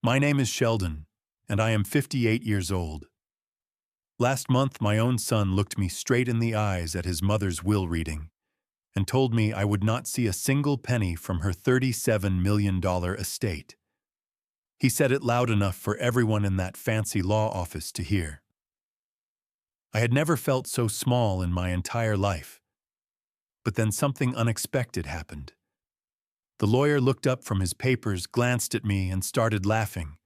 My name is Sheldon, and I am 58 years old. Last month, my own son looked me straight in the eyes at his mother's will reading and told me I would not see a single penny from her $37 million estate. He said it loud enough for everyone in that fancy law office to hear. I had never felt so small in my entire life. But then something unexpected happened. The lawyer looked up from his papers, glanced at me, and started laughing.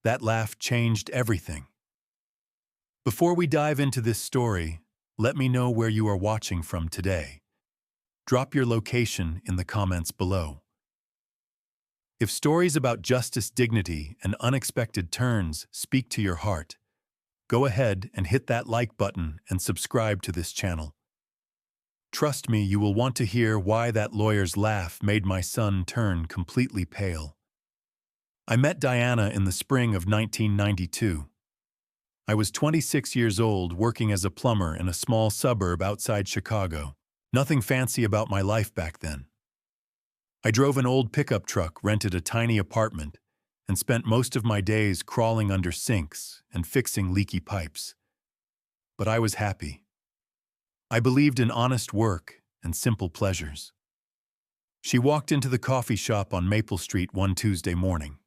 That laugh changed everything. Before we dive into this story, let me know where you are watching from today. Drop your location in the comments below. If stories about justice, dignity, and unexpected turns speak to your heart, go ahead and hit that like button and subscribe to this channel. Trust me, you will want to hear why that lawyer's laugh made my son turn completely pale. I met Diana in the spring of 1992. I was 26 years old, working as a plumber in a small suburb outside Chicago. Nothing fancy about my life back then. I drove an old pickup truck, rented a tiny apartment, and spent most of my days crawling under sinks and fixing leaky pipes. But I was happy. I believed in honest work and simple pleasures. She walked into the coffee shop on Maple Street one Tuesday morning.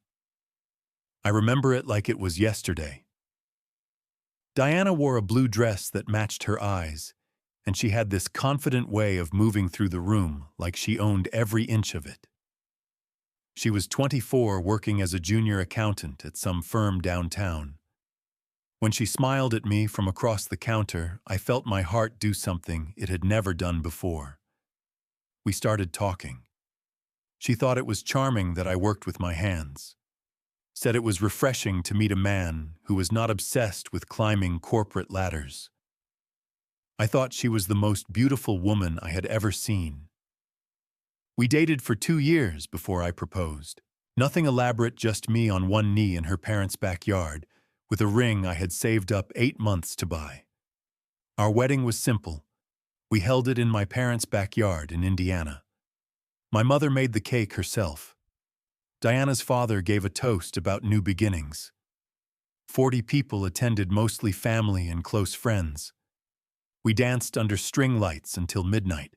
I remember it like it was yesterday. Diana wore a blue dress that matched her eyes, and she had this confident way of moving through the room like she owned every inch of it. She was 24, working as a junior accountant at some firm downtown. When she smiled at me from across the counter, I felt my heart do something it had never done before. We started talking. She thought it was charming that I worked with my hands. Said it was refreshing to meet a man who was not obsessed with climbing corporate ladders. I thought she was the most beautiful woman I had ever seen. We dated for 2 years before I proposed. Nothing elaborate, just me on one knee in her parents' backyard, with a ring I had saved up 8 months to buy. Our wedding was simple. We held it in my parents' backyard in Indiana. My mother made the cake herself. Diana's father gave a toast about new beginnings. 40 people attended, mostly family and close friends. We danced under string lights until midnight.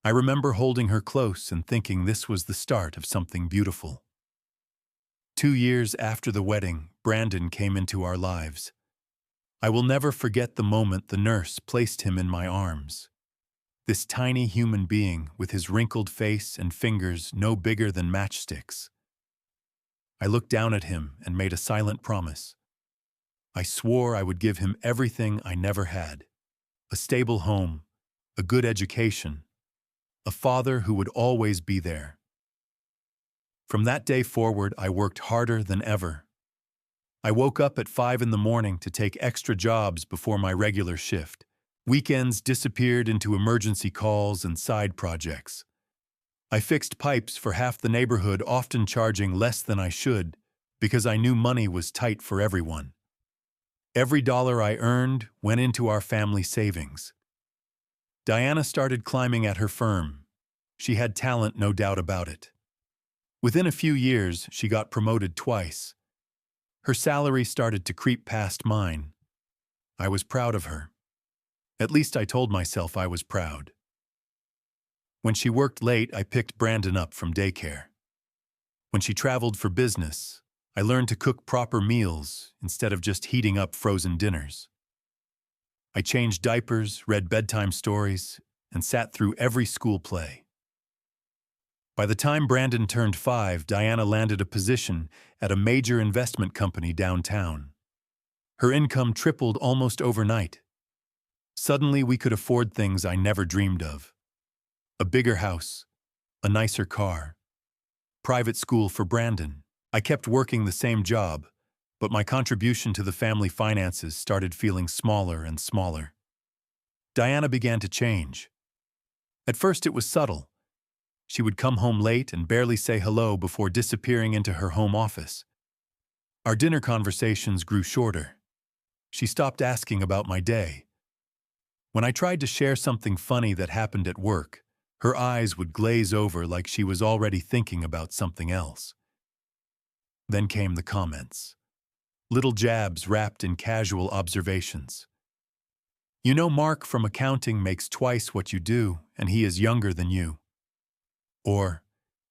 I remember holding her close and thinking this was the start of something beautiful. 2 years after the wedding, Brandon came into our lives. I will never forget the moment the nurse placed him in my arms. This tiny human being with his wrinkled face and fingers no bigger than matchsticks. I looked down at him and made a silent promise. I swore I would give him everything I never had: a stable home, a good education, a father who would always be there. From that day forward, I worked harder than ever. I woke up at 5 in the morning to take extra jobs before my regular shift. Weekends disappeared into emergency calls and side projects. I fixed pipes for half the neighborhood, often charging less than I should, because I knew money was tight for everyone. Every dollar I earned went into our family savings. Diana started climbing at her firm. She had talent, no doubt about it. Within a few years, she got promoted twice. Her salary started to creep past mine. I was proud of her. At least I told myself I was proud. When she worked late, I picked Brandon up from daycare. When she traveled for business, I learned to cook proper meals instead of just heating up frozen dinners. I changed diapers, read bedtime stories, and sat through every school play. By the time Brandon turned 5, Diana landed a position at a major investment company downtown. Her income tripled almost overnight. Suddenly, we could afford things I never dreamed of: a bigger house, a nicer car, private school for Brandon. I kept working the same job, but my contribution to the family finances started feeling smaller and smaller. Diana began to change. At first, it was subtle. She would come home late and barely say hello before disappearing into her home office. Our dinner conversations grew shorter. She stopped asking about my day. When I tried to share something funny that happened at work, her eyes would glaze over like she was already thinking about something else. Then came the comments. Little jabs wrapped in casual observations. You know, Mark from accounting makes twice what you do, and he is younger than you. Or,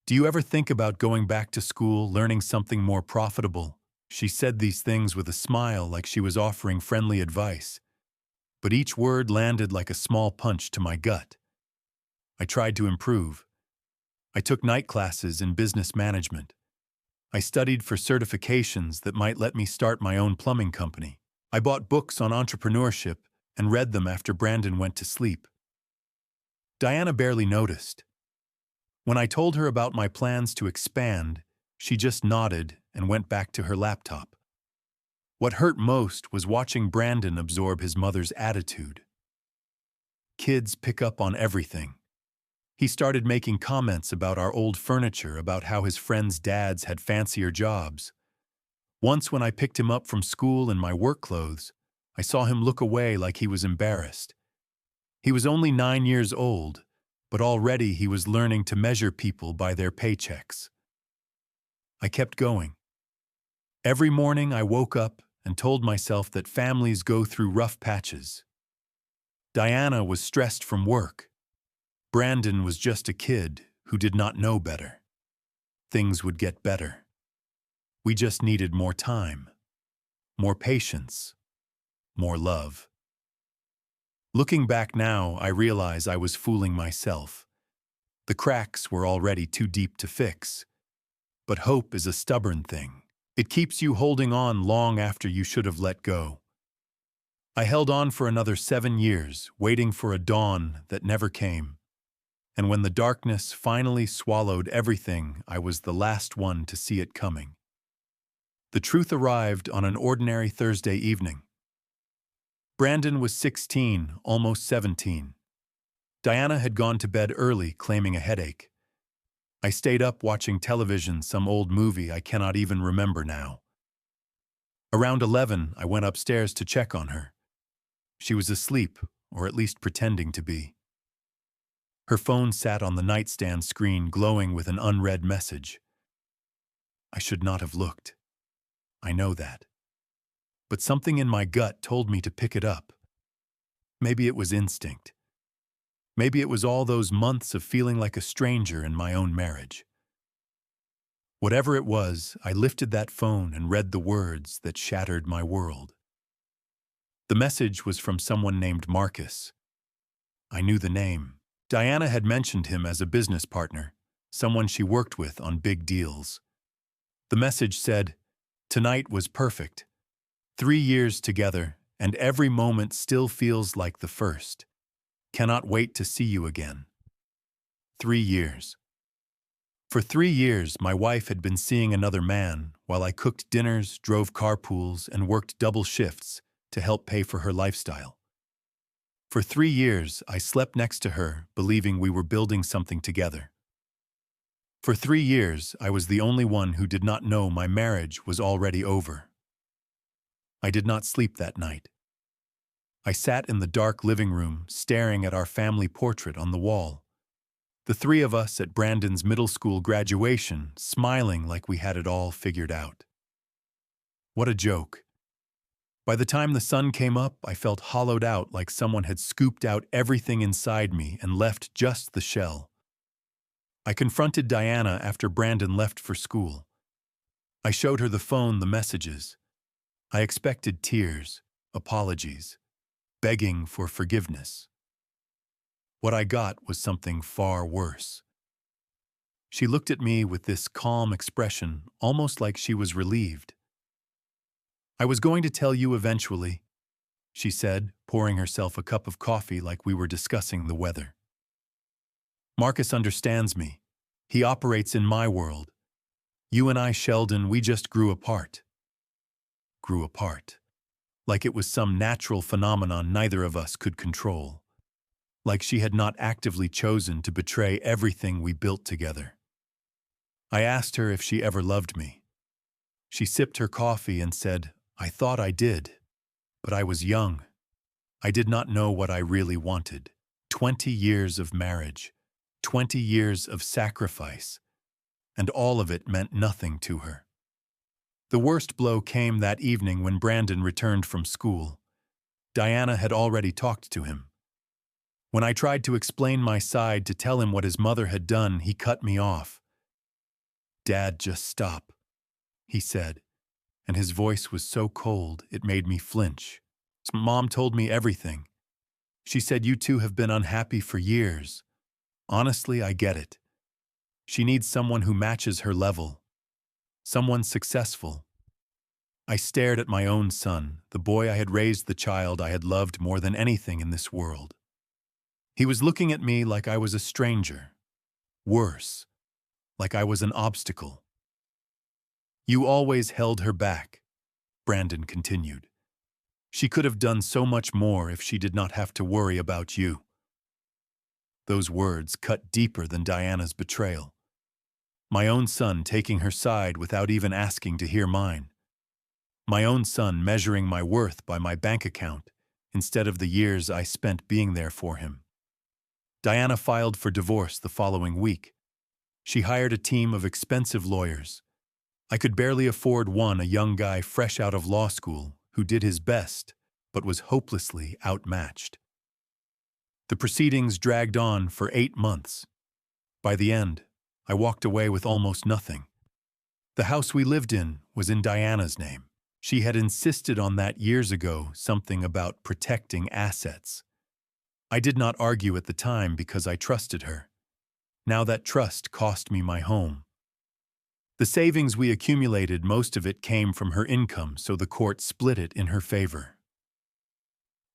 do you ever think about going back to school, learning something more profitable? She said these things with a smile like she was offering friendly advice, but each word landed like a small punch to my gut. I tried to improve. I took night classes in business management. I studied for certifications that might let me start my own plumbing company. I bought books on entrepreneurship and read them after Brandon went to sleep. Diana barely noticed. When I told her about my plans to expand, she just nodded and went back to her laptop. What hurt most was watching Brandon absorb his mother's attitude. Kids pick up on everything. He started making comments about our old furniture, about how his friends' dads had fancier jobs. Once when I picked him up from school in my work clothes, I saw him look away like he was embarrassed. He was only 9 years old, but already he was learning to measure people by their paychecks. I kept going. Every morning I woke up and told myself that families go through rough patches. Diana was stressed from work. Brandon was just a kid who did not know better. Things would get better. We just needed more time, more patience, more love. Looking back now, I realize I was fooling myself. The cracks were already too deep to fix. But hope is a stubborn thing. It keeps you holding on long after you should have let go. I held on for another 7 years, waiting for a dawn that never came. And when the darkness finally swallowed everything, I was the last one to see it coming. The truth arrived on an ordinary Thursday evening. Brandon was 16, almost 17. Diana had gone to bed early, claiming a headache. I stayed up watching television, some old movie I cannot even remember now. Around 11, I went upstairs to check on her. She was asleep, or at least pretending to be. Her phone sat on the nightstand screen, glowing with an unread message. I should not have looked. I know that. But something in my gut told me to pick it up. Maybe it was instinct. Maybe it was all those months of feeling like a stranger in my own marriage. Whatever it was, I lifted that phone and read the words that shattered my world. The message was from someone named Marcus. I knew the name. Diana had mentioned him as a business partner, someone she worked with on big deals. The message said, "Tonight was perfect. 3 years together, and every moment still feels like the first. Cannot wait to see you again." 3 years. For 3 years, my wife had been seeing another man while I cooked dinners, drove carpools, and worked double shifts to help pay for her lifestyle. For 3 years, I slept next to her, believing we were building something together. For 3 years, I was the only one who did not know my marriage was already over. I did not sleep that night. I sat in the dark living room, staring at our family portrait on the wall. The 3 of us at Brandon's middle school graduation, smiling like we had it all figured out. What a joke. By the time the sun came up, I felt hollowed out, like someone had scooped out everything inside me and left just the shell. I confronted Diana after Brandon left for school. I showed her the phone, the messages. I expected tears, apologies, begging for forgiveness. What I got was something far worse. She looked at me with this calm expression, almost like she was relieved. "I was going to tell you eventually," she said, pouring herself a cup of coffee like we were discussing the weather. "Marcus understands me. He operates in my world. You and I, Sheldon, we just grew apart." Grew apart. Like it was some natural phenomenon neither of us could control. Like she had not actively chosen to betray everything we built together. I asked her if she ever loved me. She sipped her coffee and said, "I thought I did, but I was young. I did not know what I really wanted. 20 years of marriage, 20 years of sacrifice, and all of it meant nothing to her." The worst blow came that evening when Brandon returned from school. Diana had already talked to him. When I tried to explain my side to tell him what his mother had done, he cut me off. "Dad, just stop," he said, and his voice was so cold it made me flinch. "Mom told me everything. She said you two have been unhappy for years. Honestly, I get it. She needs someone who matches her level. Someone successful." I stared at my own son, the boy I had raised, the child I had loved more than anything in this world. He was looking at me like I was a stranger. Worse, like I was an obstacle. "You always held her back," Brandon continued. "She could have done so much more if she did not have to worry about you." Those words cut deeper than Diana's betrayal. My own son taking her side without even asking to hear mine. My own son measuring my worth by my bank account instead of the years I spent being there for him. Diana filed for divorce the following week. She hired a team of expensive lawyers. I could barely afford one, a young guy fresh out of law school who did his best but was hopelessly outmatched. The proceedings dragged on for 8 months. By the end, I walked away with almost nothing. The house we lived in was in Diana's name. She had insisted on that years ago, something about protecting assets. I did not argue at the time because I trusted her. Now that trust cost me my home. The savings we accumulated, most of it came from her income, so the court split it in her favor.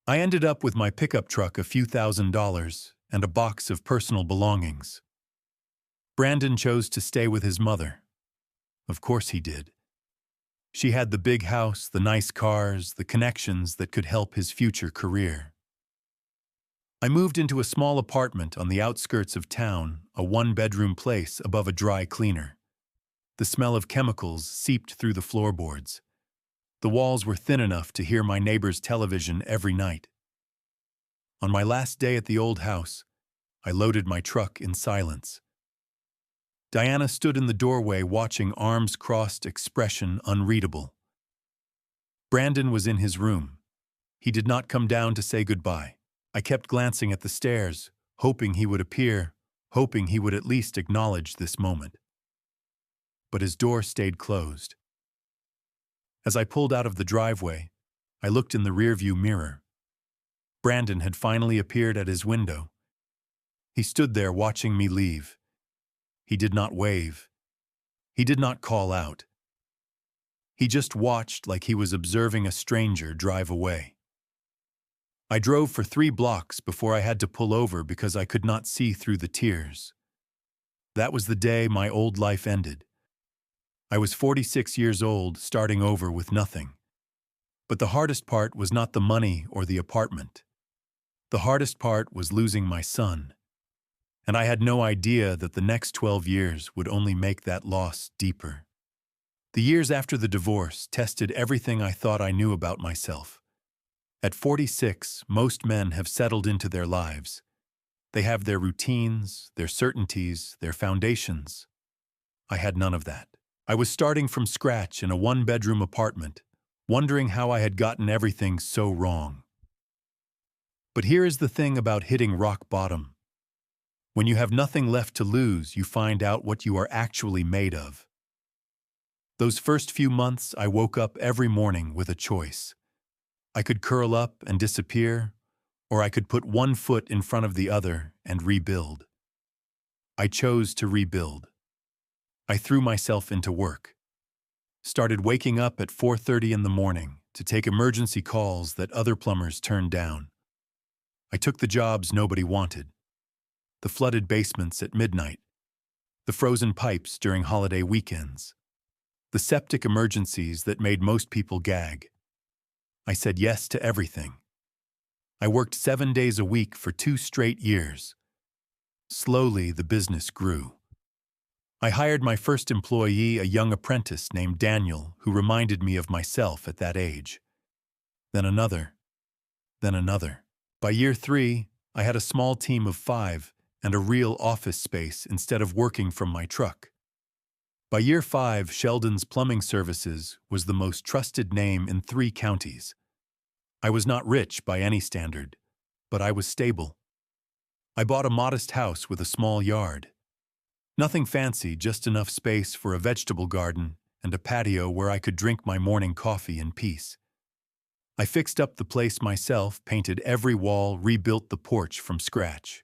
I ended up with my pickup truck, a few $1,000s, and a box of personal belongings. Brandon chose to stay with his mother. Of course he did. She had the big house, the nice cars, the connections that could help his future career. I moved into a small apartment on the outskirts of town, a 1-bedroom place above a dry cleaner. The smell of chemicals seeped through the floorboards. The walls were thin enough to hear my neighbor's television every night. On my last day at the old house, I loaded my truck in silence. Diana stood in the doorway watching, arms crossed, expression unreadable. Brandon was in his room. He did not come down to say goodbye. I kept glancing at the stairs, hoping he would appear, hoping he would at least acknowledge this moment. But his door stayed closed. As I pulled out of the driveway, I looked in the rearview mirror. Brandon had finally appeared at his window. He stood there watching me leave. He did not wave. He did not call out. He just watched like he was observing a stranger drive away. I drove for 3 blocks before I had to pull over because I could not see through the tears. That was the day my old life ended. I was 46 years old, starting over with nothing. But the hardest part was not the money or the apartment. The hardest part was losing my son. And I had no idea that the next 12 years would only make that loss deeper. The years after the divorce tested everything I thought I knew about myself. At 46, most men have settled into their lives. They have their routines, their certainties, their foundations. I had none of that. I was starting from scratch in a 1-bedroom apartment, wondering how I had gotten everything so wrong. But here is the thing about hitting rock bottom. When you have nothing left to lose, you find out what you are actually made of. Those first few months, I woke up every morning with a choice. I could curl up and disappear, or I could put one foot in front of the other and rebuild. I chose to rebuild. I threw myself into work. Started waking up at 4:30 in the morning to take emergency calls that other plumbers turned down. I took the jobs nobody wanted. The flooded basements at midnight. The frozen pipes during holiday weekends. The septic emergencies that made most people gag. I said yes to everything. I worked 7 days a week for 2 straight years. Slowly, the business grew. I hired my first employee, a young apprentice named Daniel, who reminded me of myself at that age. Then another. Then another. By year 3, I had a small team of 5 and a real office space instead of working from my truck. By year 5, Sheldon's Plumbing Services was the most trusted name in 3 counties. I was not rich by any standard, but I was stable. I bought a modest house with a small yard. Nothing fancy, just enough space for a vegetable garden and a patio where I could drink my morning coffee in peace. I fixed up the place myself, painted every wall, rebuilt the porch from scratch.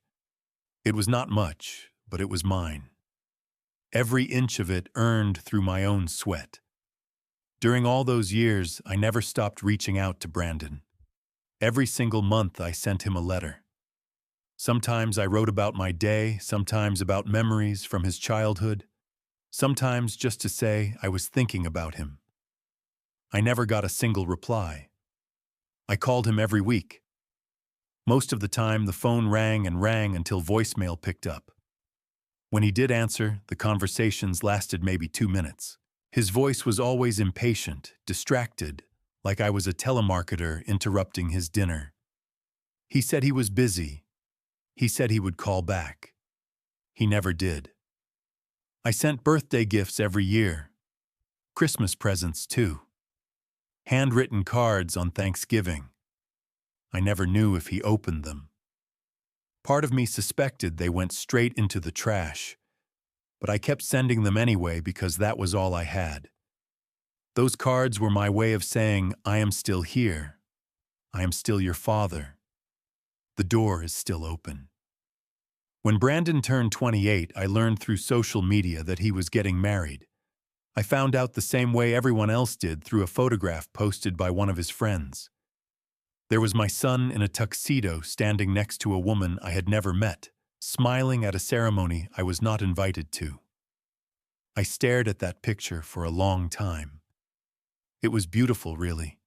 It was not much, but it was mine. Every inch of it earned through my own sweat. During all those years, I never stopped reaching out to Brandon. Every single month I sent him a letter. Sometimes I wrote about my day, sometimes about memories from his childhood, sometimes just to say I was thinking about him. I never got a single reply. I called him every week. Most of the time, the phone rang and rang until voicemail picked up. When he did answer, the conversations lasted maybe 2 minutes. His voice was always impatient, distracted, like I was a telemarketer interrupting his dinner. He said he was busy. He said he would call back. He never did. I sent birthday gifts every year. Christmas presents, too. Handwritten cards on Thanksgiving. I never knew if he opened them. Part of me suspected they went straight into the trash, but I kept sending them anyway because that was all I had. Those cards were my way of saying, I am still here. I am still your father. The door is still open. When Brandon turned 28, I learned through social media that he was getting married. I found out the same way everyone else did through a photograph posted by one of his friends. There was my son in a tuxedo standing next to a woman I had never met, smiling at a ceremony I was not invited to. I stared at that picture for a long time. It was beautiful, really.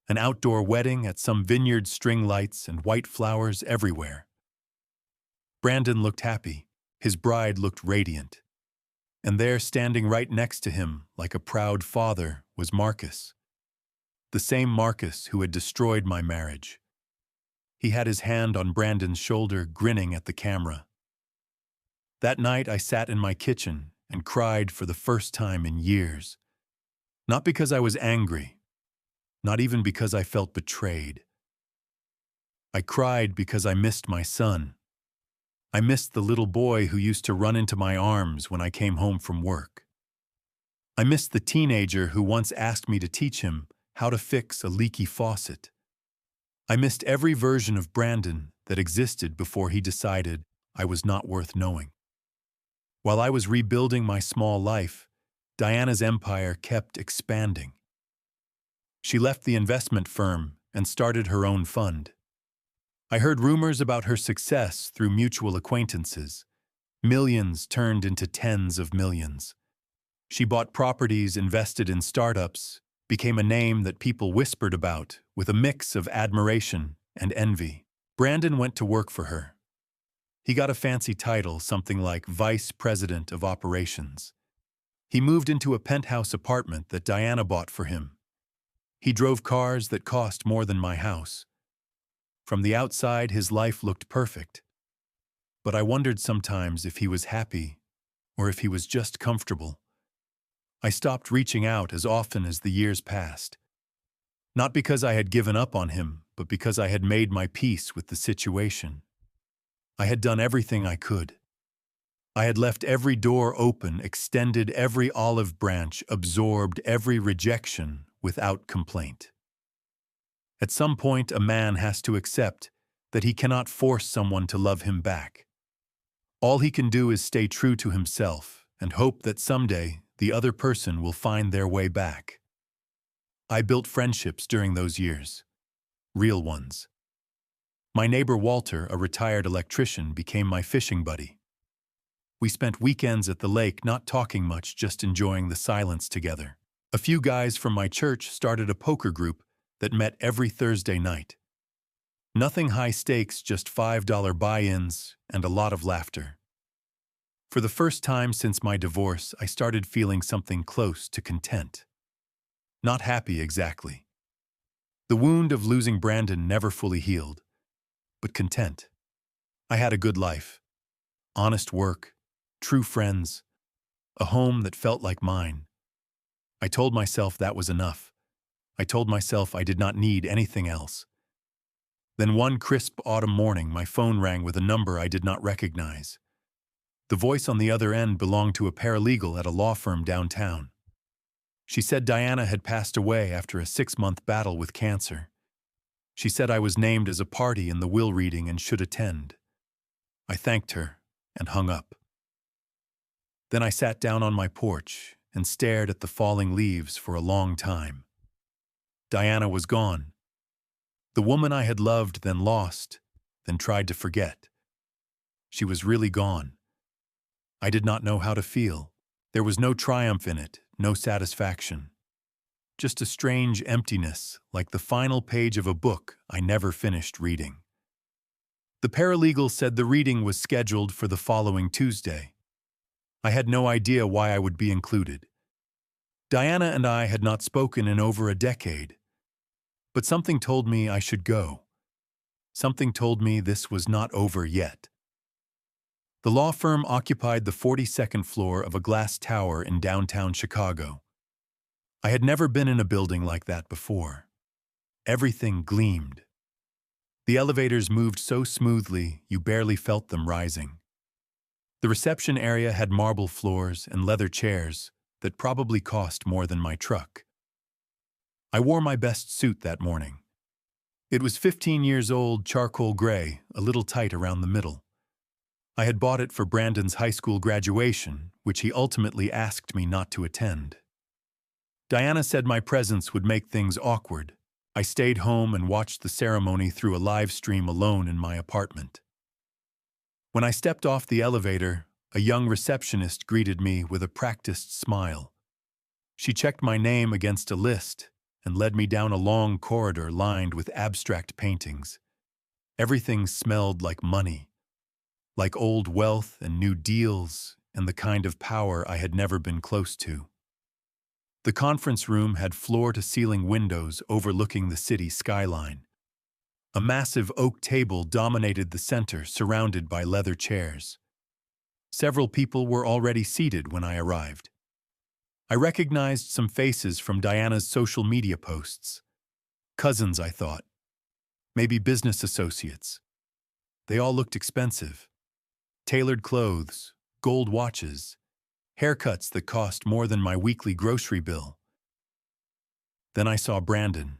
An outdoor wedding at some vineyard, string lights and white flowers everywhere. Brandon looked happy. His bride looked radiant. And there, standing right next to him, like a proud father, was Marcus. The same Marcus who had destroyed my marriage. He had his hand on Brandon's shoulder, grinning at the camera. That night I sat in my kitchen and cried for the first time in years. Not because I was angry, not even because I felt betrayed. I cried because I missed my son. I missed the little boy who used to run into my arms when I came home from work. I missed the teenager who once asked me to teach him how to fix a leaky faucet. I missed every version of Brandon that existed before he decided I was not worth knowing. While I was rebuilding my small life, Diana's empire kept expanding. She left the investment firm and started her own fund. I heard rumors about her success through mutual acquaintances. Millions turned into tens of millions. She bought properties, invested in startups, became a name that people whispered about with a mix of admiration and envy. Brandon went to work for her. He got a fancy title, something like Vice President of Operations. He moved into a penthouse apartment that Diana bought for him. He drove cars that cost more than my house. From the outside, his life looked perfect. But I wondered sometimes if he was happy or if he was just comfortable. I stopped reaching out as often as the years passed. Not because I had given up on him, but because I had made my peace with the situation. I had done everything I could. I had left every door open, extended every olive branch, absorbed every rejection without complaint. At some point, a man has to accept that he cannot force someone to love him back. All he can do is stay true to himself and hope that someday the other person will find their way back. I built friendships during those years. Real ones. My neighbor Walter, a retired electrician, became my fishing buddy. We spent weekends at the lake not talking much, just enjoying the silence together. A few guys from my church started a poker group that met every Thursday night. Nothing high stakes, just $5 buy-ins and a lot of laughter. For the first time since my divorce, I started feeling something close to content. Not happy exactly. The wound of losing Brandon never fully healed, but content. I had a good life. Honest work, true friends, a home that felt like mine. I told myself that was enough. I told myself I did not need anything else. Then one crisp autumn morning, my phone rang with a number I did not recognize. The voice on the other end belonged to a paralegal at a law firm downtown. She said Diana had passed away after a 6-month battle with cancer. She said I was named as a party in the will reading and should attend. I thanked her and hung up. Then I sat down on my porch and stared at the falling leaves for a long time. Diana was gone. The woman I had loved, then lost, then tried to forget. She was really gone. I did not know how to feel. There was no triumph in it, no satisfaction. Just a strange emptiness, like the final page of a book I never finished reading. The paralegal said the reading was scheduled for the following Tuesday. I had no idea why I would be included. Diana and I had not spoken in over a decade. But something told me I should go. Something told me this was not over yet. The law firm occupied the 42nd floor of a glass tower in downtown Chicago. I had never been in a building like that before. Everything gleamed. The elevators moved so smoothly you barely felt them rising. The reception area had marble floors and leather chairs that probably cost more than my truck. I wore my best suit that morning. It was 15 years old, charcoal gray, a little tight around the middle. I had bought it for Brandon's high school graduation, which he ultimately asked me not to attend. Diana said my presence would make things awkward. I stayed home and watched the ceremony through a live stream alone in my apartment. When I stepped off the elevator, a young receptionist greeted me with a practiced smile. She checked my name against a list and led me down a long corridor lined with abstract paintings. Everything smelled like money, like old wealth and new deals and the kind of power I had never been close to. The conference room had floor-to-ceiling windows overlooking the city skyline. A massive oak table dominated the center, surrounded by leather chairs. Several people were already seated when I arrived. I recognized some faces from Diana's social media posts. Cousins, I thought. Maybe business associates. They all looked expensive. Tailored clothes, gold watches, haircuts that cost more than my weekly grocery bill. Then I saw Brandon.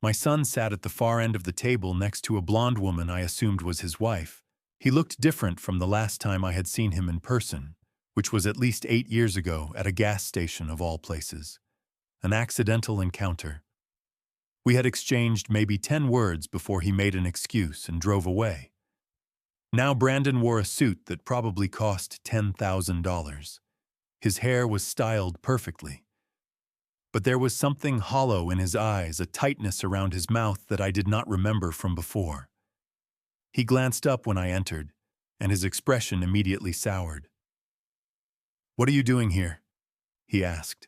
My son sat at the far end of the table next to a blonde woman I assumed was his wife. He looked different from the last time I had seen him in person, which was at least 8 years ago at a gas station of all places. An accidental encounter. We had exchanged maybe 10 words before he made an excuse and drove away. Now Brandon wore a suit that probably cost $10,000. His hair was styled perfectly. But there was something hollow in his eyes, a tightness around his mouth that I did not remember from before. He glanced up when I entered, and his expression immediately soured. "What are you doing here?" he asked.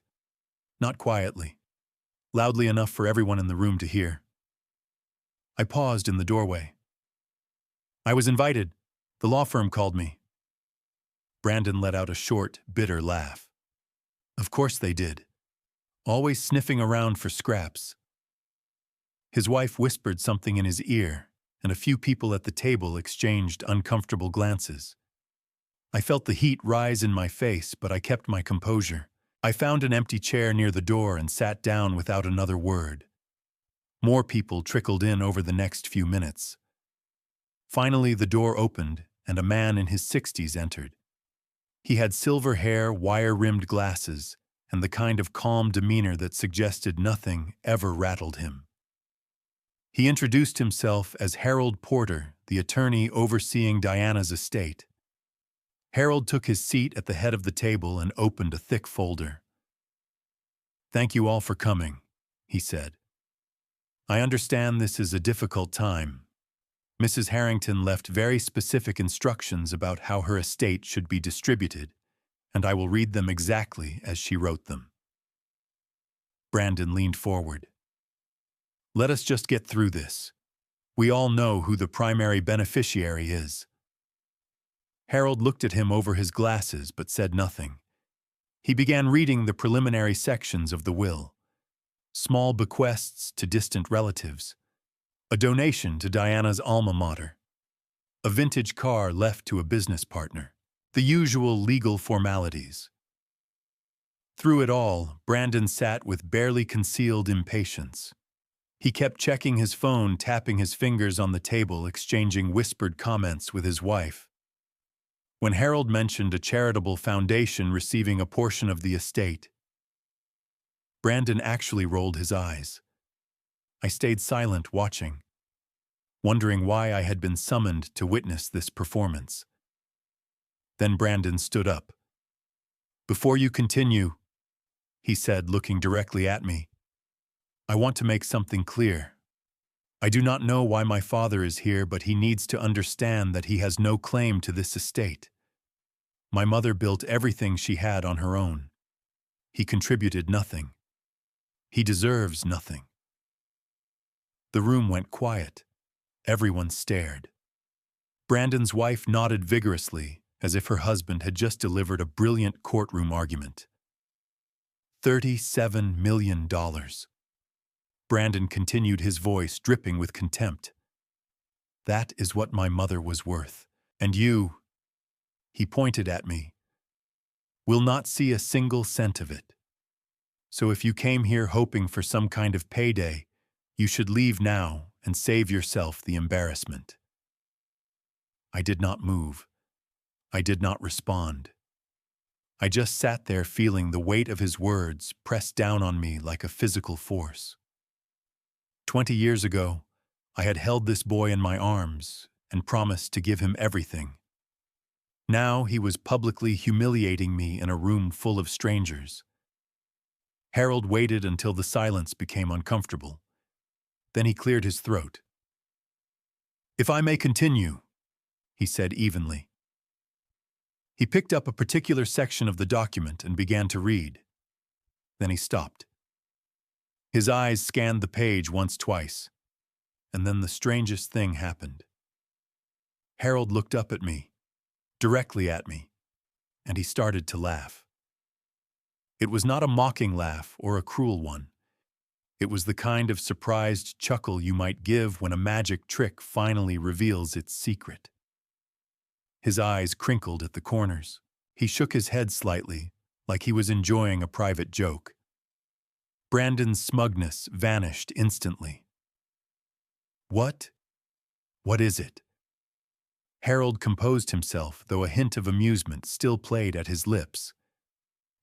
Not quietly, loudly enough for everyone in the room to hear. I paused in the doorway. "I was invited. The law firm called me." Brandon let out a short, bitter laugh. Of course they did. Always sniffing around for scraps. His wife whispered something in his ear, and a few people at the table exchanged uncomfortable glances. I felt the heat rise in my face, but I kept my composure. I found an empty chair near the door and sat down without another word. More people trickled in over the next few minutes. Finally, the door opened, and a man in his 60s entered. He had silver hair, wire-rimmed glasses, and the kind of calm demeanor that suggested nothing ever rattled him. He introduced himself as Harold Porter, the attorney overseeing Diana's estate. Harold took his seat at the head of the table and opened a thick folder. "Thank you all for coming," he said. "I understand this is a difficult time. Mrs. Harrington left very specific instructions about how her estate should be distributed, and I will read them exactly as she wrote them." Brandon leaned forward. "Let us just get through this. We all know who the primary beneficiary is." Harold looked at him over his glasses but said nothing. He began reading the preliminary sections of the will. Small bequests to distant relatives, a donation to Diana's alma mater, a vintage car left to a business partner, the usual legal formalities. Through it all, Brandon sat with barely concealed impatience. He kept checking his phone, tapping his fingers on the table, exchanging whispered comments with his wife. When Harold mentioned a charitable foundation receiving a portion of the estate, Brandon actually rolled his eyes. I stayed silent, watching, wondering why I had been summoned to witness this performance. Then Brandon stood up. "Before you continue," he said, looking directly at me, "I want to make something clear. I do not know why my father is here, but he needs to understand that he has no claim to this estate. My mother built everything she had on her own. He contributed nothing. He deserves nothing." The room went quiet. Everyone stared. Brandon's wife nodded vigorously, as if her husband had just delivered a brilliant courtroom argument. $37 million. Brandon continued, his voice dripping with contempt. "That is what my mother was worth. And you," he pointed at me, "will not see a single cent of it. So if you came here hoping for some kind of payday, you should leave now and save yourself the embarrassment." I did not move. I did not respond. I just sat there, feeling the weight of his words pressed down on me like a physical force. 20 years ago, I had held this boy in my arms and promised to give him everything. Now he was publicly humiliating me in a room full of strangers. Harold waited until the silence became uncomfortable. Then he cleared his throat. "If I may continue," he said evenly. He picked up a particular section of the document and began to read. Then he stopped. His eyes scanned the page once, twice, and then the strangest thing happened. Harold looked up at me, directly at me, and he started to laugh. It was not a mocking laugh or a cruel one. It was the kind of surprised chuckle you might give when a magic trick finally reveals its secret. His eyes crinkled at the corners. He shook his head slightly, like he was enjoying a private joke. Brandon's smugness vanished instantly. What is it?" Harold composed himself, though a hint of amusement still played at his lips.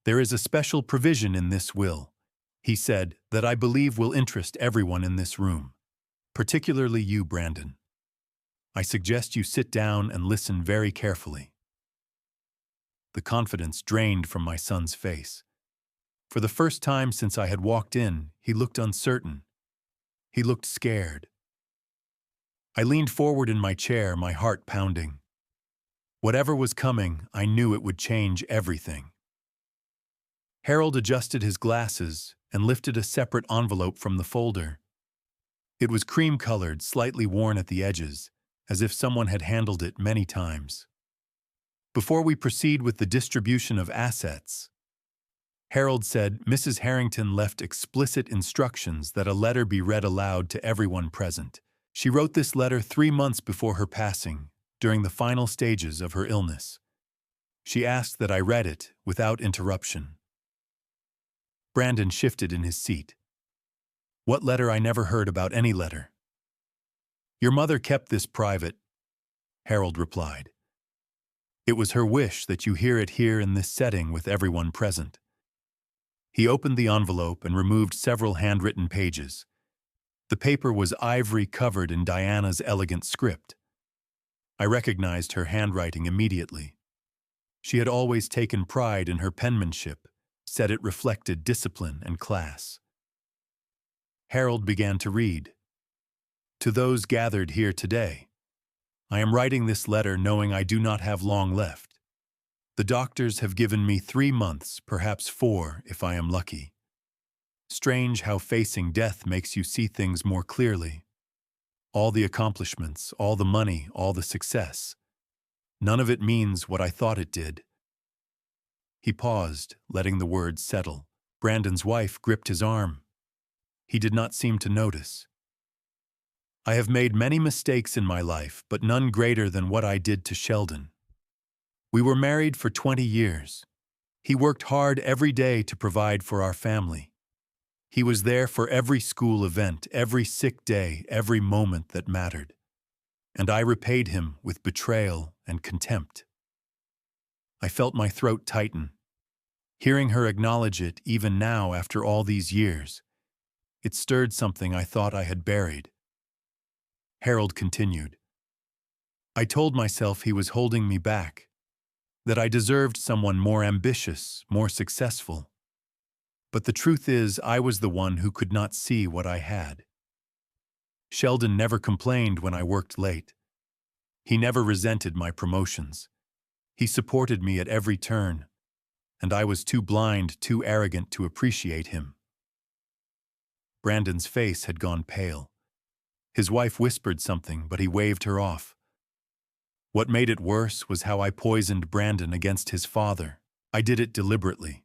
"There is a special provision in this will," he said, "that I believe will interest everyone in this room, particularly you, Brandon. I suggest you sit down and listen very carefully." The confidence drained from my son's face. For the first time since I had walked in, he looked uncertain. He looked scared. I leaned forward in my chair, my heart pounding. Whatever was coming, I knew it would change everything. Harold adjusted his glasses and lifted a separate envelope from the folder. It was cream-colored, slightly worn at the edges, as if someone had handled it many times. "Before we proceed with the distribution of assets," Harold said, "Mrs. Harrington left explicit instructions that a letter be read aloud to everyone present. She wrote this letter 3 months before her passing, during the final stages of her illness. She asked that I read it without interruption." Brandon shifted in his seat. "What letter? I never heard about any letter." "Your mother kept this private," Harold replied. "It was her wish that you hear it here in this setting with everyone present." He opened the envelope and removed several handwritten pages. The paper was ivory-covered in Diana's elegant script. I recognized her handwriting immediately. She had always taken pride in her penmanship, said it reflected discipline and class. Harold began to read. "To those gathered here today, I am writing this letter knowing I do not have long left. The doctors have given me 3 months, perhaps 4 if I am lucky. Strange how facing death makes you see things more clearly. All the accomplishments, all the money, all the success. None of it means what I thought it did. He paused, letting the words settle. Brandon's wife gripped his arm. He did not seem to notice. I have made many mistakes in my life, but none greater than what I did to Sheldon. We were married for 20 years. He worked hard every day to provide for our family. He was there for every school event, every sick day, every moment that mattered. And I repaid him with betrayal and contempt. I felt my throat tighten. Hearing her acknowledge it, even now after all these years, it stirred something I thought I had buried. Harold continued. I told myself he was holding me back, that I deserved someone more ambitious, more successful. But the truth is, I was the one who could not see what I had. Sheldon never complained when I worked late. He never resented my promotions. He supported me at every turn, and I was too blind, too arrogant to appreciate him. Brandon's face had gone pale. His wife whispered something, but he waved her off. What made it worse was how I poisoned Brandon against his father. I did it deliberately.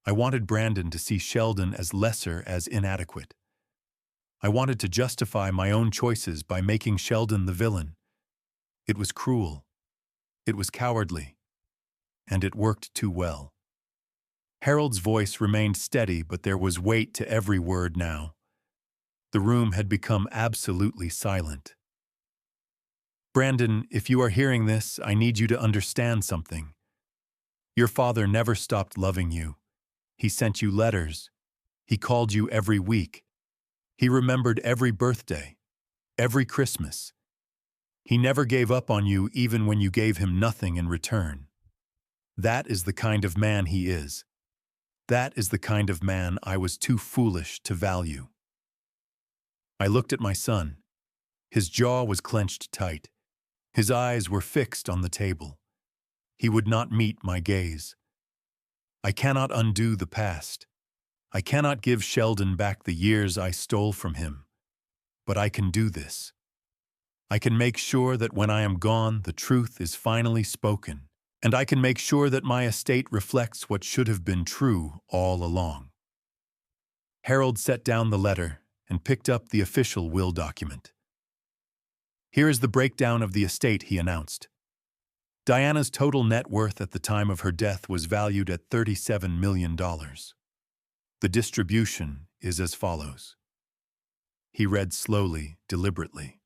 I wanted Brandon to see Sheldon as lesser, as inadequate. I wanted to justify my own choices by making Sheldon the villain. It was cruel. It was cowardly. And it worked too well. Harold's voice remained steady, but there was weight to every word now. The room had become absolutely silent. Brandon, if you are hearing this, I need you to understand something. Your father never stopped loving you. He sent you letters. He called you every week. He remembered every birthday, every Christmas. He never gave up on you even when you gave him nothing in return. That is the kind of man he is. That is the kind of man I was too foolish to value. I looked at my son. His jaw was clenched tight. His eyes were fixed on the table. He would not meet my gaze. I cannot undo the past. I cannot give Sheldon back the years I stole from him. But I can do this. I can make sure that when I am gone, the truth is finally spoken, and I can make sure that my estate reflects what should have been true all along. Harold set down the letter and picked up the official will document. Here is the breakdown of the estate, he announced. Diana's total net worth at the time of her death was valued at $37 million. The distribution is as follows. He read slowly, deliberately.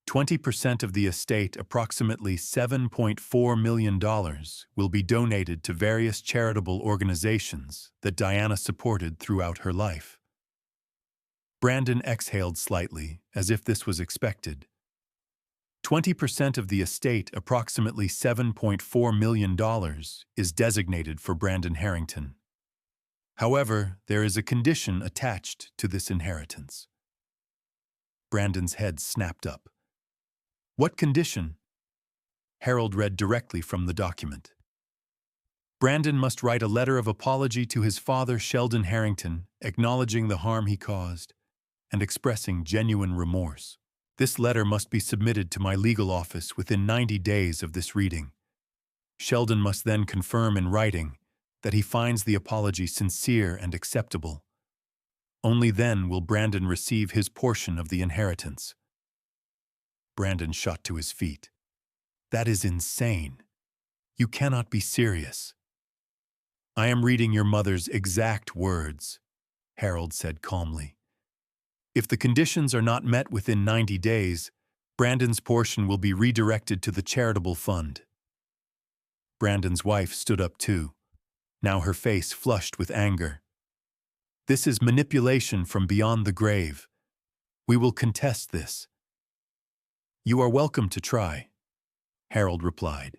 20% of the estate, approximately $7.4 million, will be donated to various charitable organizations that Diana supported throughout her life. Brandon exhaled slightly, as if this was expected. 20% of the estate, approximately $7.4 million, is designated for Brandon Harrington. However, there is a condition attached to this inheritance. Brandon's head snapped up. What condition? Harold read directly from the document. Brandon must write a letter of apology to his father, Sheldon Harrington, acknowledging the harm he caused and expressing genuine remorse. This letter must be submitted to my legal office within 90 days of this reading. Sheldon must then confirm in writing that he finds the apology sincere and acceptable. Only then will Brandon receive his portion of the inheritance. Brandon shot to his feet. That is insane. You cannot be serious. I am reading your mother's exact words, Harold said calmly. If the conditions are not met within 90 days, Brandon's portion will be redirected to the charitable fund. Brandon's wife stood up too, now her face flushed with anger. This is manipulation from beyond the grave. We will contest this. You are welcome to try, Harold replied.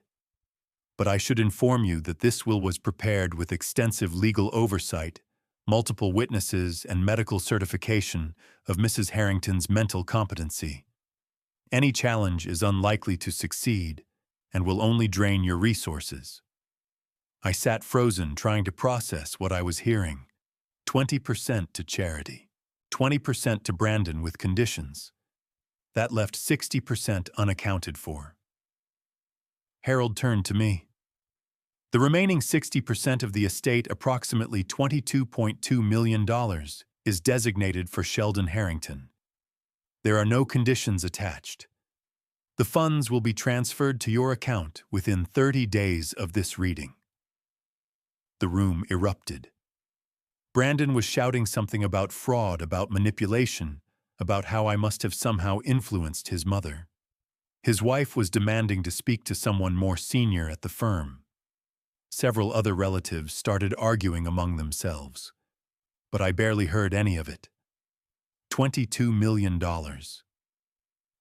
But I should inform you that this will was prepared with extensive legal oversight, multiple witnesses, and medical certification of Mrs. Harrington's mental competency. Any challenge is unlikely to succeed and will only drain your resources. I sat frozen, trying to process what I was hearing. 20% to charity, 20% to Brandon with conditions. That left 60% unaccounted for. Harold turned to me. The remaining 60% of the estate, approximately $22.2 million, is designated for Sheldon Harrington. There are no conditions attached. The funds will be transferred to your account within 30 days of this reading. The room erupted. Brandon was shouting something about fraud, about manipulation, about how I must have somehow influenced his mother. His wife was demanding to speak to someone more senior at the firm. Several other relatives started arguing among themselves. But I barely heard any of it. $22 million.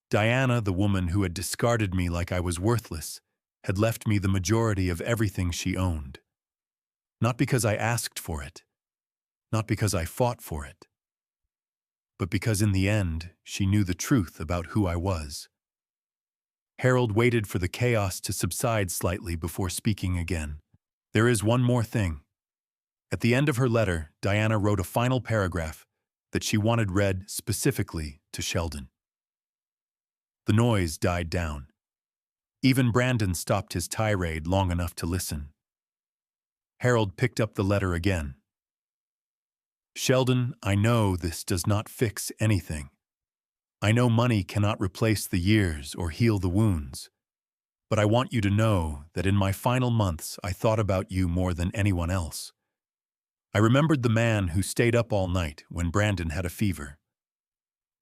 Diana, the woman who had discarded me like I was worthless, had left me the majority of everything she owned. Not because I asked for it, not because I fought for it, but because in the end she knew the truth about who I was. Harold waited for the chaos to subside slightly before speaking again. There is one more thing. At the end of her letter, Diana wrote a final paragraph that she wanted read specifically to Sheldon. The noise died down. Even Brandon stopped his tirade long enough to listen. Harold picked up the letter again. Sheldon, I know this does not fix anything. I know money cannot replace the years or heal the wounds. But I want you to know that in my final months I thought about you more than anyone else. I remembered the man who stayed up all night when Brandon had a fever.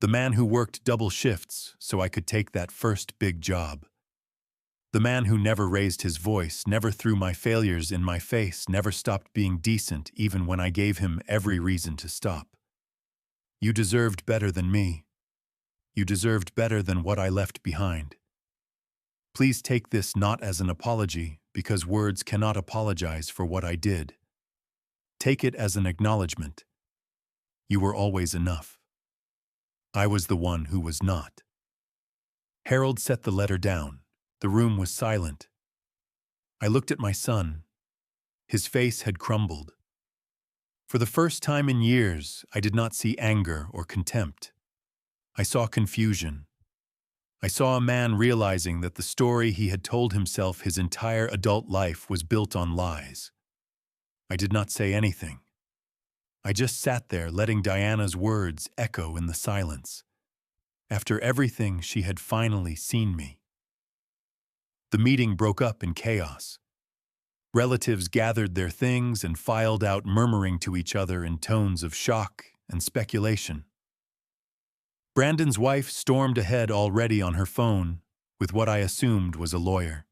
The man who worked double shifts so I could take that first big job. The man who never raised his voice, never threw my failures in my face, never stopped being decent even when I gave him every reason to stop. You deserved better than me. You deserved better than what I left behind. Please take this not as an apology, because words cannot apologize for what I did. Take it as an acknowledgement. You were always enough. I was the one who was not. Harold set the letter down. The room was silent. I looked at my son. His face had crumbled. For the first time in years, I did not see anger or contempt. I saw confusion. I saw a man realizing that the story he had told himself his entire adult life was built on lies. I did not say anything. I just sat there letting Diana's words echo in the silence. After everything, she had finally seen me. The meeting broke up in chaos. Relatives gathered their things and filed out, murmuring to each other in tones of shock and speculation. Brandon's wife stormed ahead already on her phone with what I assumed was a lawyer.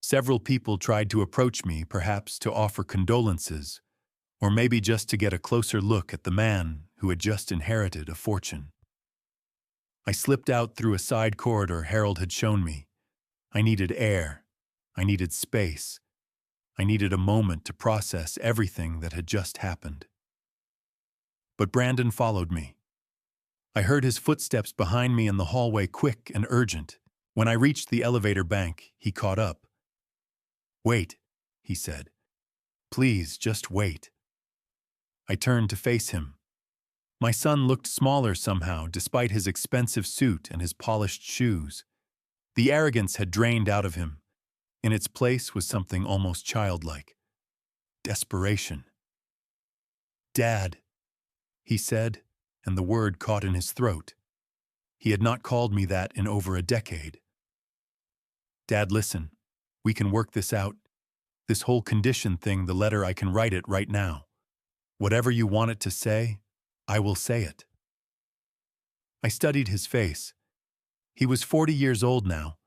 Several people tried to approach me, perhaps to offer condolences, or maybe just to get a closer look at the man who had just inherited a fortune. I slipped out through a side corridor Harold had shown me. I needed air. I needed space. I needed a moment to process everything that had just happened. But Brandon followed me. I heard his footsteps behind me in the hallway, quick and urgent. When I reached the elevator bank, he caught up. "Wait," he said. "Please, just wait." I turned to face him. My son looked smaller somehow, despite his expensive suit and his polished shoes. The arrogance had drained out of him. In its place was something almost childlike. Desperation. "Dad," he said, and the word caught in his throat. He had not called me that in over a decade. "Dad, listen. We can work this out. This whole condition thing, the letter, I can write it right now. Whatever you want it to say, I will say it." I studied his face. He was 40 years old now,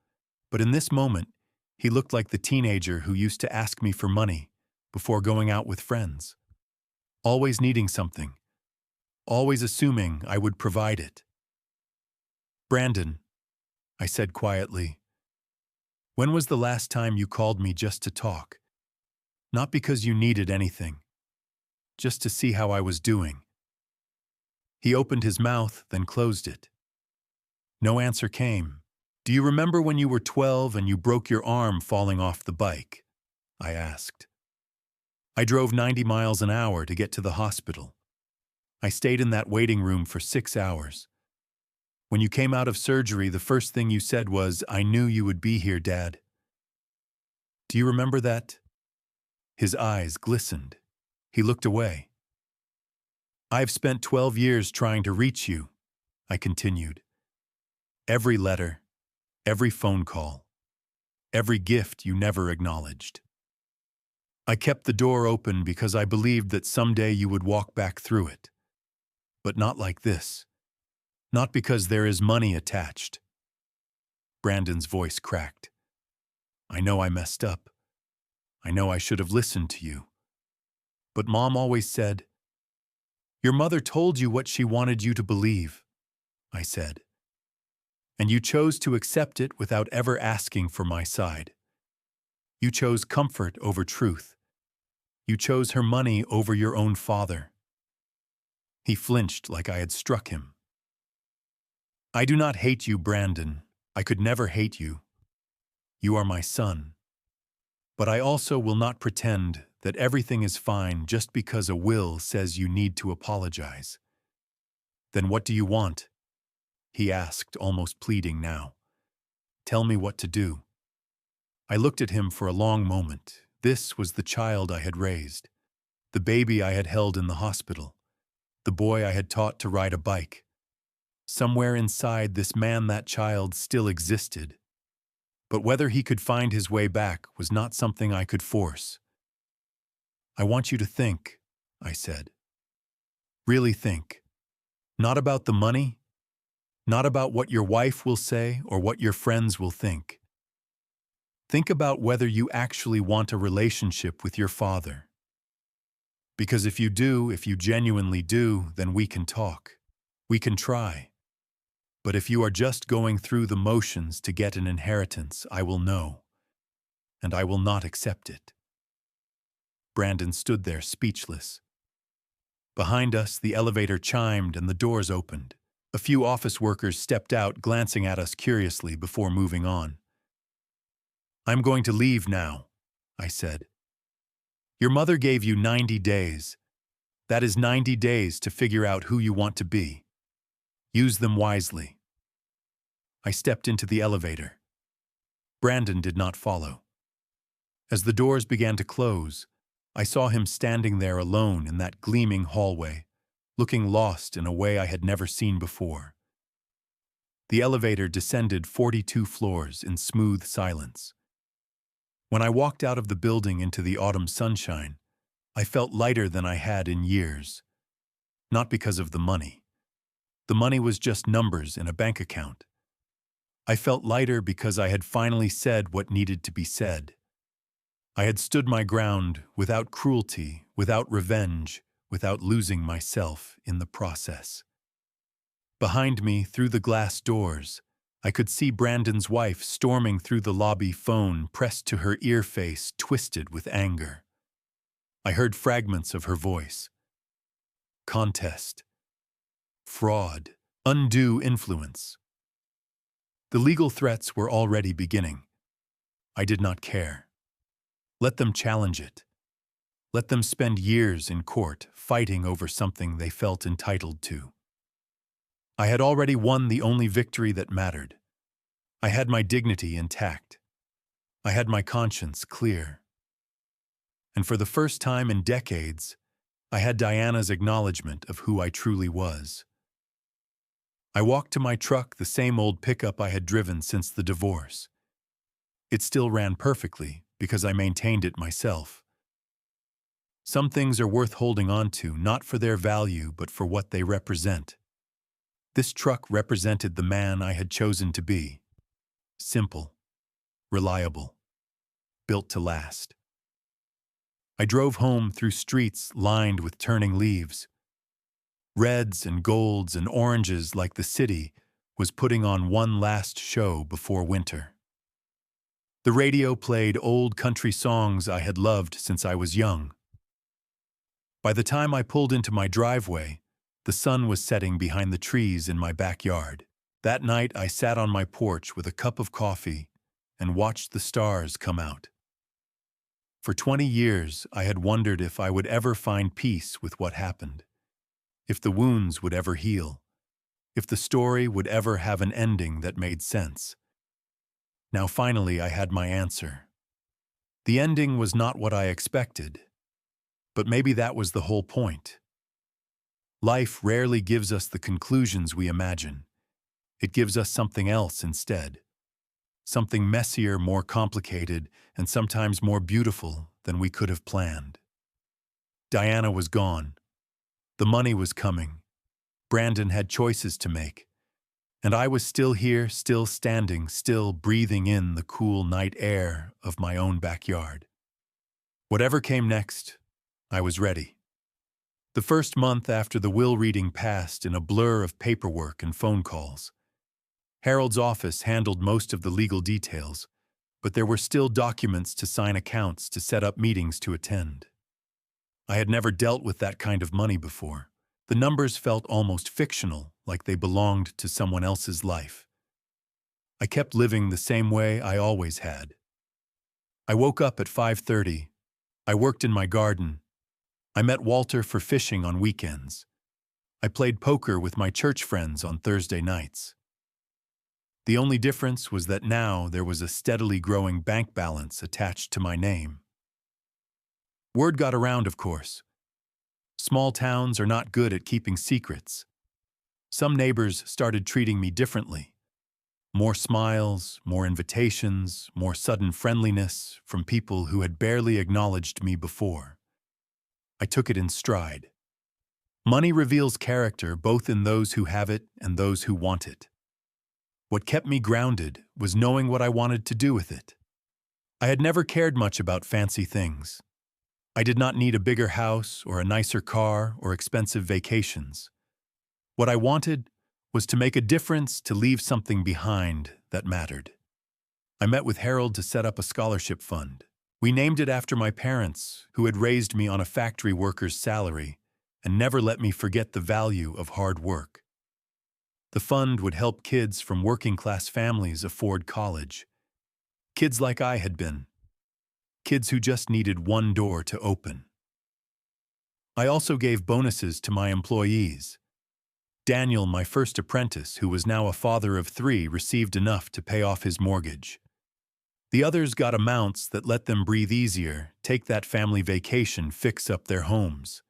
but in this moment, he looked like the teenager who used to ask me for money before going out with friends. Always needing something. Always assuming I would provide it. "Brandon," I said quietly, "when was the last time you called me just to talk? Not because you needed anything. Just to see how I was doing." He opened his mouth, then closed it. No answer came. "Do you remember when you were 12 and you broke your arm falling off the bike?" I asked. "I drove 90 miles an hour to get to the hospital. I stayed in that waiting room for 6 hours. When you came out of surgery, the first thing you said was, 'I knew you would be here, Dad.' Do you remember that? His eyes glistened. He looked away. "I've spent 12 years trying to reach you," I continued. "Every letter, every phone call, every gift you never acknowledged. I kept the door open because I believed that someday you would walk back through it. But not like this. Not because there is money attached." Brandon's voice cracked. "I know I messed up. I know I should have listened to you. But Mom always said—" "Your mother told you what she wanted you to believe," I said. "And you chose to accept it without ever asking for my side. You chose comfort over truth. You chose her money over your own father." He flinched like I had struck him. "I do not hate you, Brandon. I could never hate you. You are my son. But I also will not pretend that everything is fine just because a will says you need to apologize." "Then what do you want?" he asked, almost pleading now. "Tell me what to do." I looked at him for a long moment. This was the child I had raised, the baby I had held in the hospital, the boy I had taught to ride a bike. Somewhere inside this man, that child still existed. But whether he could find his way back was not something I could force. "I want you to think," I said. "Really think. Not about the money, not about what your wife will say or what your friends will think. Think about whether you actually want a relationship with your father. Because if you do, if you genuinely do, then we can talk. We can try. But if you are just going through the motions to get an inheritance, I will know. And I will not accept it." Brandon stood there speechless. Behind us, the elevator chimed and the doors opened. A few office workers stepped out, glancing at us curiously before moving on. "I'm going to leave now," I said. "Your mother gave you 90 days. That is 90 days to figure out who you want to be. Use them wisely." I stepped into the elevator. Brandon did not follow. As the doors began to close, I saw him standing there alone in that gleaming hallway, looking lost in a way I had never seen before. The elevator descended 42 floors in smooth silence. When I walked out of the building into the autumn sunshine, I felt lighter than I had in years. Not because of the money. The money was just numbers in a bank account. I felt lighter because I had finally said what needed to be said. I had stood my ground without cruelty, without revenge, without losing myself in the process. Behind me, through the glass doors, I could see Brandon's wife storming through the lobby, phone pressed to her ear, face twisted with anger. I heard fragments of her voice. Contest. Fraud. Undue influence. The legal threats were already beginning. I did not care. Let them challenge it. Let them spend years in court fighting over something they felt entitled to. I had already won the only victory that mattered. I had my dignity intact. I had my conscience clear. And for the first time in decades, I had Diana's acknowledgement of who I truly was. I walked to my truck, the same old pickup I had driven since the divorce. It still ran perfectly because I maintained it myself. Some things are worth holding on to, not for their value, but for what they represent. This truck represented the man I had chosen to be. Simple, reliable, built to last. I drove home through streets lined with turning leaves. Reds and golds and oranges, like the city was putting on one last show before winter. The radio played old country songs I had loved since I was young. By the time I pulled into my driveway, the sun was setting behind the trees in my backyard. That night, I sat on my porch with a cup of coffee and watched the stars come out. For 20 years, I had wondered if I would ever find peace with what happened, if the wounds would ever heal, if the story would ever have an ending that made sense. Now finally I had my answer. The ending was not what I expected, but maybe that was the whole point. Life rarely gives us the conclusions we imagine. It gives us something else instead. Something messier, more complicated, and sometimes more beautiful than we could have planned. Diana was gone. The money was coming. Brandon had choices to make. And I was still here, still standing, still breathing in the cool night air of my own backyard. Whatever came next, I was ready. The first month after the will reading passed in a blur of paperwork and phone calls. Harold's office handled most of the legal details, but there were still documents to sign, accounts to set up, meetings to attend. I had never dealt with that kind of money before. The numbers felt almost fictional, like they belonged to someone else's life. I kept living the same way I always had. I woke up at 5:30. I worked in my garden. I met Walter for fishing on weekends. I played poker with my church friends on Thursday nights. The only difference was that now there was a steadily growing bank balance attached to my name. Word got around, of course. Small towns are not good at keeping secrets. Some neighbors started treating me differently. More smiles, more invitations, more sudden friendliness from people who had barely acknowledged me before. I took it in stride. Money reveals character both in those who have it and those who want it. What kept me grounded was knowing what I wanted to do with it. I had never cared much about fancy things. I did not need a bigger house or a nicer car or expensive vacations. What I wanted was to make a difference, to leave something behind that mattered. I met with Harold to set up a scholarship fund. We named it after my parents, who had raised me on a factory worker's salary and never let me forget the value of hard work. The fund would help kids from working-class families afford college. Kids like I had been. Kids who just needed one door to open. I also gave bonuses to my employees. Daniel, my first apprentice, who was now a father of 3, received enough to pay off his mortgage. The others got amounts that let them breathe easier, take that family vacation, fix up their homes.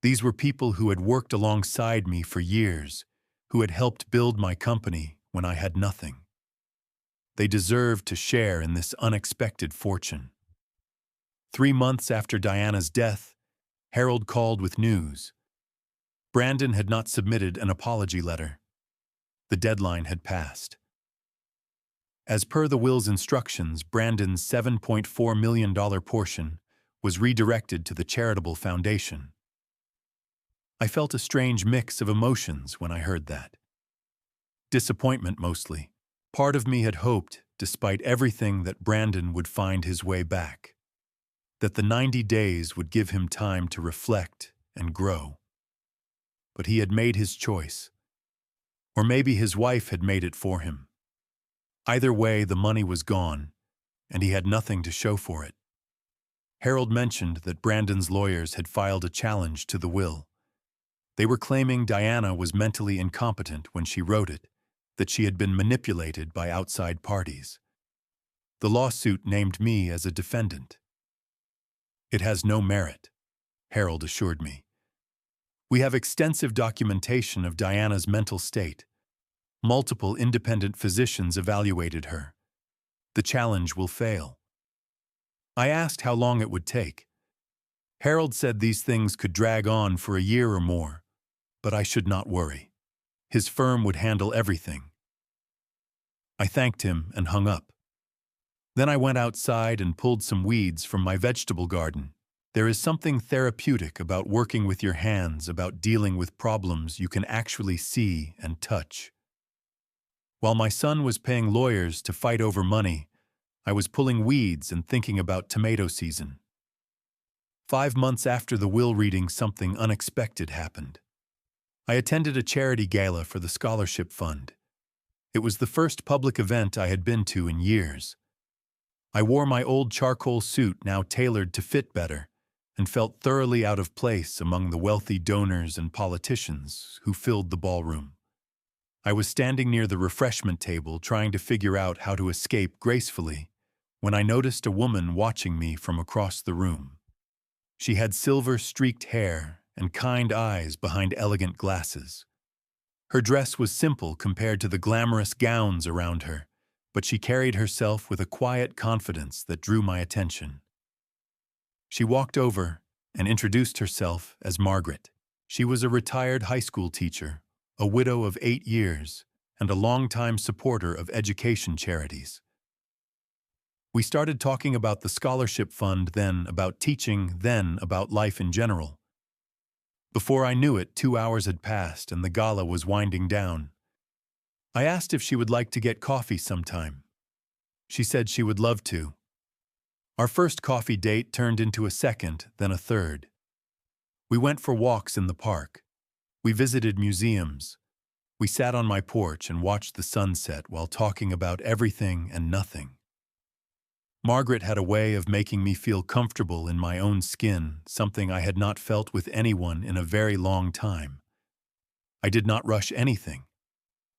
These were people who had worked alongside me for years, who had helped build my company when I had nothing. They deserved to share in this unexpected fortune. 3 months after Diana's death, Harold called with news. Brandon had not submitted an apology letter. The deadline had passed. As per the will's instructions, Brandon's $7.4 million portion was redirected to the charitable foundation. I felt a strange mix of emotions when I heard that. Disappointment mostly. Part of me had hoped, despite everything, that Brandon would find his way back. That the 90 days would give him time to reflect and grow. But he had made his choice. Or maybe his wife had made it for him. Either way, the money was gone, and he had nothing to show for it. Harold mentioned that Brandon's lawyers had filed a challenge to the will. They were claiming Diana was mentally incompetent when she wrote it, that she had been manipulated by outside parties. The lawsuit named me as a defendant. It has no merit, Harold assured me. We have extensive documentation of Diana's mental state. Multiple independent physicians evaluated her. The challenge will fail. I asked how long it would take. Harold said these things could drag on for a year or more, but I should not worry. His firm would handle everything. I thanked him and hung up. Then I went outside and pulled some weeds from my vegetable garden. There is something therapeutic about working with your hands, about dealing with problems you can actually see and touch. While my son was paying lawyers to fight over money, I was pulling weeds and thinking about tomato season. 5 months after the will reading, something unexpected happened. I attended a charity gala for the scholarship fund. It was the first public event I had been to in years. I wore my old charcoal suit, now tailored to fit better, and felt thoroughly out of place among the wealthy donors and politicians who filled the ballroom. I was standing near the refreshment table trying to figure out how to escape gracefully when I noticed a woman watching me from across the room. She had silver-streaked hair and kind eyes behind elegant glasses. Her dress was simple compared to the glamorous gowns around her, but she carried herself with a quiet confidence that drew my attention. She walked over and introduced herself as Margaret. She was a retired high school teacher, a widow of 8 years, and a longtime supporter of education charities. We started talking about the scholarship fund, then about teaching, then about life in general. Before I knew it, 2 hours had passed and the gala was winding down. I asked if she would like to get coffee sometime. She said she would love to. Our first coffee date turned into a second, then a third. We went for walks in the park. We visited museums. We sat on my porch and watched the sunset while talking about everything and nothing. Margaret had a way of making me feel comfortable in my own skin, something I had not felt with anyone in a very long time. I did not rush anything.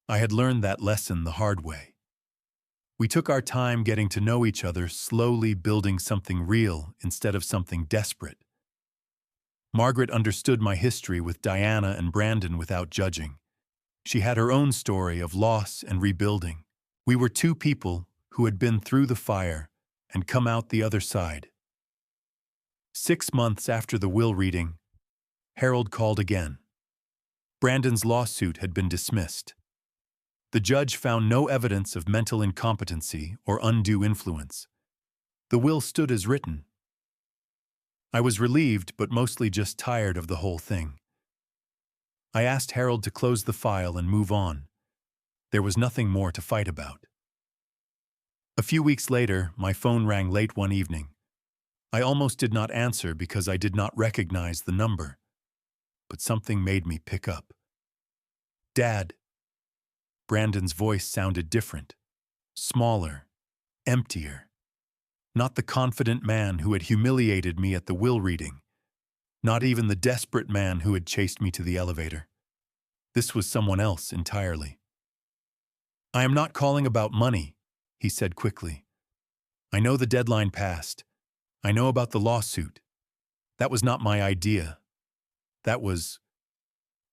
I had learned that lesson the hard way. We took our time getting to know each other, slowly building something real instead of something desperate. Margaret understood my history with Diana and Brandon without judging. She had her own story of loss and rebuilding. We were two people who had been through the fire and come out the other side. 6 months after the will reading, Harold called again. Brandon's lawsuit had been dismissed. The judge found no evidence of mental incompetency or undue influence. The will stood as written. I was relieved, but mostly just tired of the whole thing. I asked Harold to close the file and move on. There was nothing more to fight about. A few weeks later, my phone rang late one evening. I almost did not answer because I did not recognize the number. But something made me pick up. "Dad." Brandon's voice sounded different, smaller, emptier. Not the confident man who had humiliated me at the will reading. Not even the desperate man who had chased me to the elevator. This was someone else entirely. "I am not calling about money," he said quickly. "I know the deadline passed. I know about the lawsuit. That was not my idea. That was—"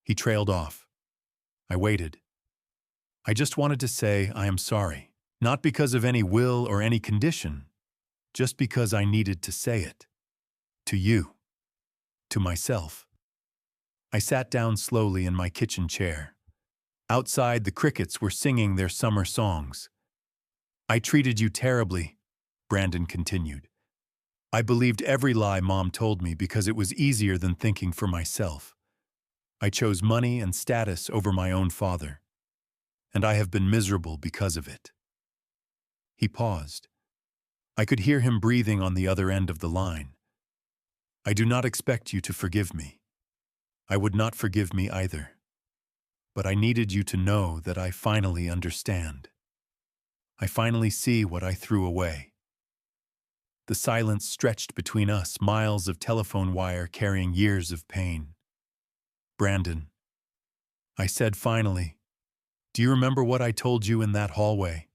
He trailed off. I waited. "I just wanted to say I am sorry. Not because of any will or any condition. Just because I needed to say it. To you. To myself." I sat down slowly in my kitchen chair. Outside, the crickets were singing their summer songs. "I treated you terribly," Brandon continued. "I believed every lie Mom told me because it was easier than thinking for myself. I chose money and status over my own father. And I have been miserable because of it." He paused. I could hear him breathing on the other end of the line. "I do not expect you to forgive me. I would not forgive me either. But I needed you to know that I finally understand. I finally see what I threw away." The silence stretched between us, miles of telephone wire carrying years of pain. "Brandon," I said finally, "do you remember what I told you in that hallway?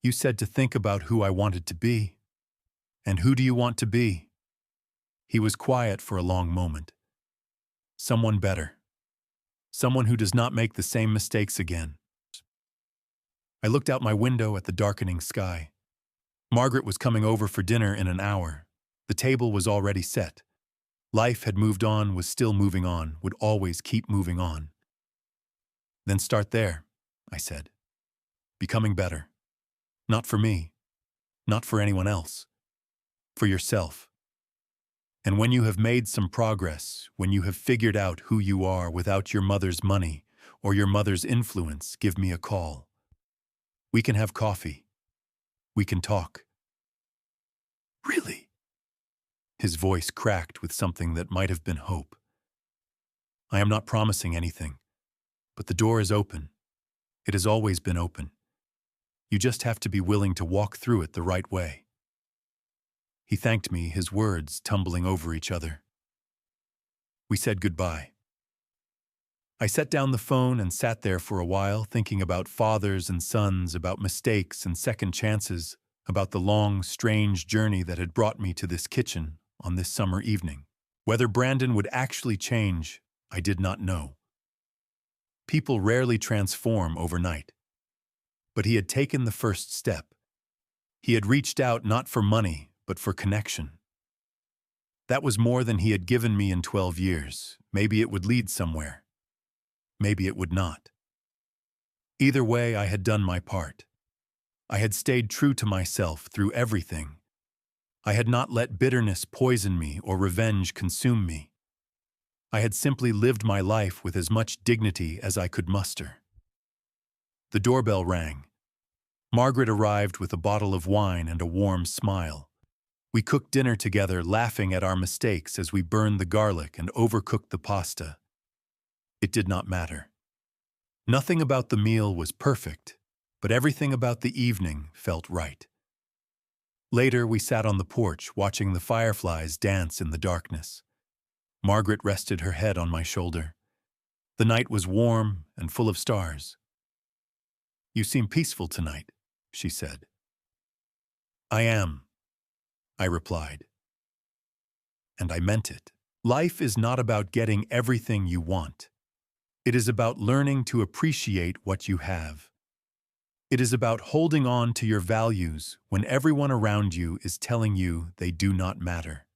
You said to think about who I wanted to be. And who do you want to be?" He was quiet for a long moment. "Someone better. Someone who does not make the same mistakes again." I looked out my window at the darkening sky. Margaret was coming over for dinner in an hour. The table was already set. Life had moved on, was still moving on, would always keep moving on. "Then start there," I said. "Becoming better. Not for me. Not for anyone else. For yourself. And when you have made some progress, when you have figured out who you are without your mother's money or your mother's influence, give me a call. We can have coffee. We can talk." "Really?" His voice cracked with something that might have been hope. "I am not promising anything, but the door is open. It has always been open. You just have to be willing to walk through it the right way." He thanked me, his words tumbling over each other. We said goodbye. I set down the phone and sat there for a while, thinking about fathers and sons, about mistakes and second chances, about the long, strange journey that had brought me to this kitchen on this summer evening. Whether Brandon would actually change, I did not know. People rarely transform overnight. But he had taken the first step. He had reached out not for money, but for connection. That was more than he had given me in 12 years. Maybe it would lead somewhere. Maybe it would not. Either way, I had done my part. I had stayed true to myself through everything. I had not let bitterness poison me or revenge consume me. I had simply lived my life with as much dignity as I could muster. The doorbell rang. Margaret arrived with a bottle of wine and a warm smile. We cooked dinner together, laughing at our mistakes as we burned the garlic and overcooked the pasta. It did not matter. Nothing about the meal was perfect, but everything about the evening felt right. Later, we sat on the porch, watching the fireflies dance in the darkness. Margaret rested her head on my shoulder. The night was warm and full of stars. "You seem peaceful tonight," she said. "I am," I replied. And I meant it. Life is not about getting everything you want. It is about learning to appreciate what you have. It is about holding on to your values when everyone around you is telling you they do not matter.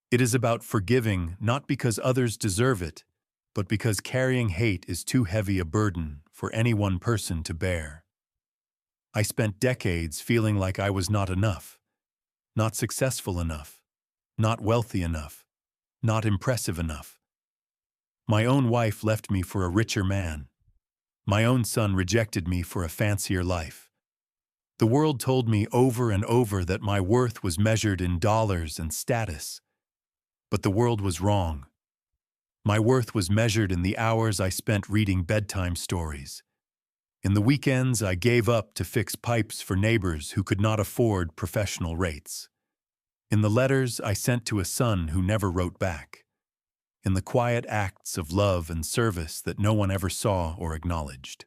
It is about forgiving not because others deserve it, but because carrying hate is too heavy a burden for any one person to bear. I spent decades feeling like I was not enough, not successful enough, not wealthy enough, not impressive enough. My own wife left me for a richer man. My own son rejected me for a fancier life. The world told me over and over that my worth was measured in dollars and status. But the world was wrong. My worth was measured in the hours I spent reading bedtime stories. In the weekends, I gave up to fix pipes for neighbors who could not afford professional rates. In the letters I sent to a son who never wrote back. In the quiet acts of love and service that no one ever saw or acknowledged.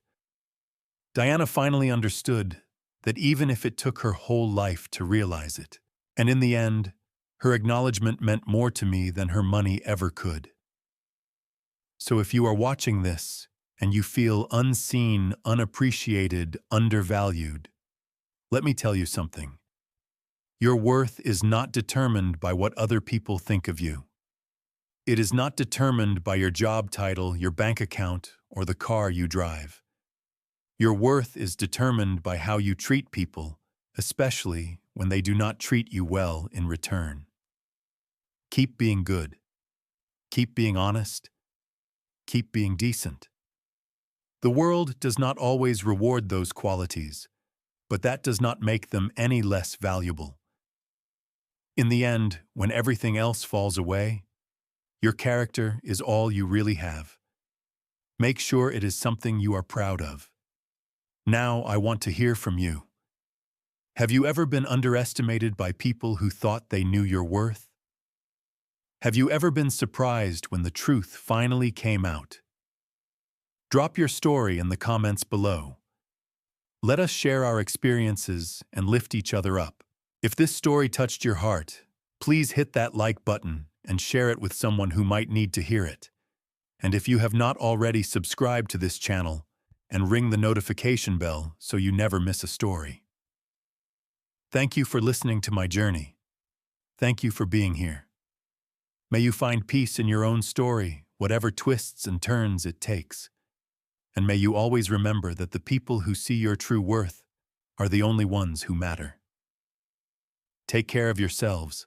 Diana finally understood that even if it took her whole life to realize it, and in the end, her acknowledgement meant more to me than her money ever could. So if you are watching this, and you feel unseen, unappreciated, undervalued, let me tell you something. Your worth is not determined by what other people think of you. It is not determined by your job title, your bank account, or the car you drive. Your worth is determined by how you treat people, especially when they do not treat you well in return. Keep being good. Keep being honest. Keep being decent. The world does not always reward those qualities, but that does not make them any less valuable. In the end, when everything else falls away, your character is all you really have. Make sure it is something you are proud of. Now I want to hear from you. Have you ever been underestimated by people who thought they knew your worth? Have you ever been surprised when the truth finally came out? Drop your story in the comments below. Let us share our experiences and lift each other up. If this story touched your heart, please hit that like button and share it with someone who might need to hear it. And if you have not already subscribed to this channel, and ring the notification bell so you never miss a story. Thank you for listening to my journey. Thank you for being here. May you find peace in your own story, whatever twists and turns it takes. And may you always remember that the people who see your true worth are the only ones who matter. Take care of yourselves.